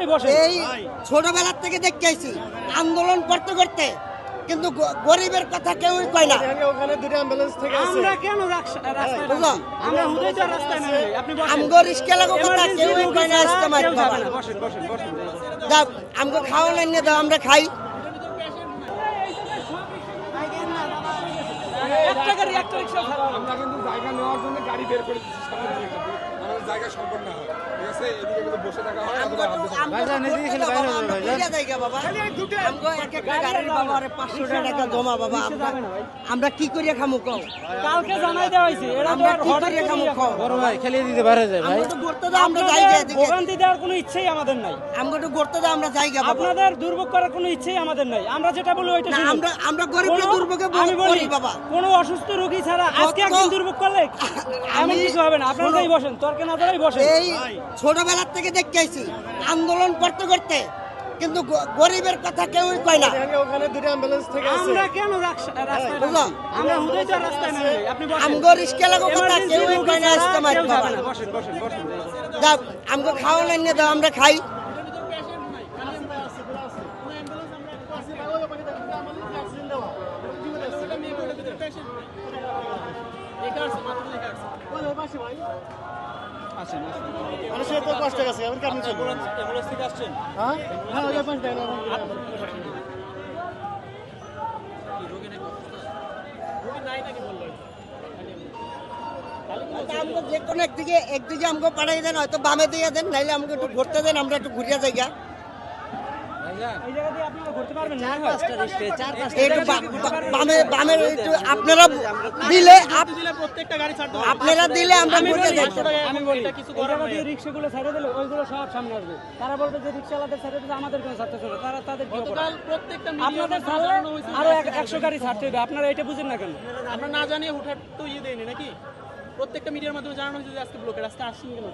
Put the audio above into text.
ভাই বসেন। এই ছোটবেলার থেকে দেখতে আইছি আন্দোলন করতে করতে, কিন্তু গরিবের কথা কেউই কয় না। ওখানে দুটো অ্যাম্বুলেন্স থেকে আছে। আমরা কেন রাস্তায় বুঝলো? আমরা হুদাই তো রাস্তায় নামি। আপনি বসেন। আমগো রিস্কা লাগো কথা কেউই কয় না। আজকে মাইর কেউ বাবা যাবে না। বসেন বসেন বসেন। যাও, আমগো খাওয়া নাই নিয়ে দাও, আমরা খাই। একটা গাড়ি একটা রিকশা ছাড়া হবে না। আমরা কিন্তু জায়গা নেওয়ার জন্য গাড়ি বের করে দিচ্ছি সামনে থেকে। আমাদের জায়গা সম্পূর্ণ না হয়, ঠিক আছে? এদিকে কিন্তু বসে থাকা হয় অথবা হাঁটতে থাকা হয়। ভাইজান এদিকে খেলে বাইরে হবে ভাইজান। বাবা আমগো এক একটা গাড়ির বাবা আরে 500 টাকা জমা বাবা। আমরা কি করিয়া খামু কও? কালকে জানাই দেওয়া হয়েছে। এরা তো আমরা আর কি হঠাৎ করিয়া খামু করে কও? বড় ভাই খেলিয়ে দিতে পারে যায় ভাই। আমরা তো করতে দাও, আমরা যাই গে এদিকে। ভোগান্তি দেওয়ার কোনো ইচ্ছেই আমাদের নাই। আমগো তো করতে দাও, আমরা যাই গে বাবা। আপনাদের দুর্ভোগ করার কোনো ইচ্ছেই আমাদের নাই। আমরা যেটা বলি ওইটা না, শুনুন। আমরা গরিবকে দুর্ভোগে আমি বলি করি বাবা। কোনো অসুস্থ রোগী ছাড়া আজকে একদিন দুর্ভোগ করলে এমন কিছু হবে না। আপনারাই বসেন, তর্কে না ধরেই বসেন। এই ছোটবেলার থেকে দেখতে আইছি আন্দোলন করতে করতে, কিন্তু গরিবের কথা কেউই কয় না। ওখানে দুটো অ্যাম্বুলেন্স থেকে আছে। আমরা কেন রাস্তায় বুঝলো? নামি? আমরা হুদাই তো রাস্তায় নামি। আপনি বসেন। আমগো রিস্কা লাগো কথা Emergency কেউই রোগী কয় না। ছাড়া আজকে মাইর কেউ বাবা যাবে না। বসেন বসেন বসেন। যাও, আমগো খাওয়া নাই নিয়ে দাও, আমরা খাই। মানুষের তো কষ্ট গেছে, আমি কেমন চলবো? হ্যাঁ হ্যাঁ, ওই পাশ দেয় না। আমগো যে কোনো একদিকে আমগো পাঠাই দেন, হয়তো বামে দিয়ে দেন, নাইলে আমাকে একটু ঘুরতে দেন, আমরা একটু ঘুরিয়া যাই গা। এই জায়গা দিয়ে আপনারা ঘুরতে পারবেন না? একটু বামে একটু আপনারা দিলে প্রত্যেকটা গাড়ি ছাড়তে আপনারা দিলে আমরা ঘুরিয়া যাই। আমি বলি এই জায়গা দিয়ে রিক্সাগুলো ছেড়ে দিলে ওইগুলো সব সামনে আসবে। তারা বলবে যে রিক্সাওয়ালাদের ছেড়ে দিলে আমাদের কোনো ছাড়তেছে না। তাদের কি অপরাধ? আপনাদের ছাড়লে আরো 100 গাড়ি ছাড়তে হবে। আপনারা এটা বুঝেন না কেন? আমরা না জানিয়ে হুটহাট তো দেয়নি নাকি? প্রত্যেকটা মিডিয়ার মাধ্যমে জানানো হয়েছে যে আজকে ব্লকের, আজকে আসছেন কেন?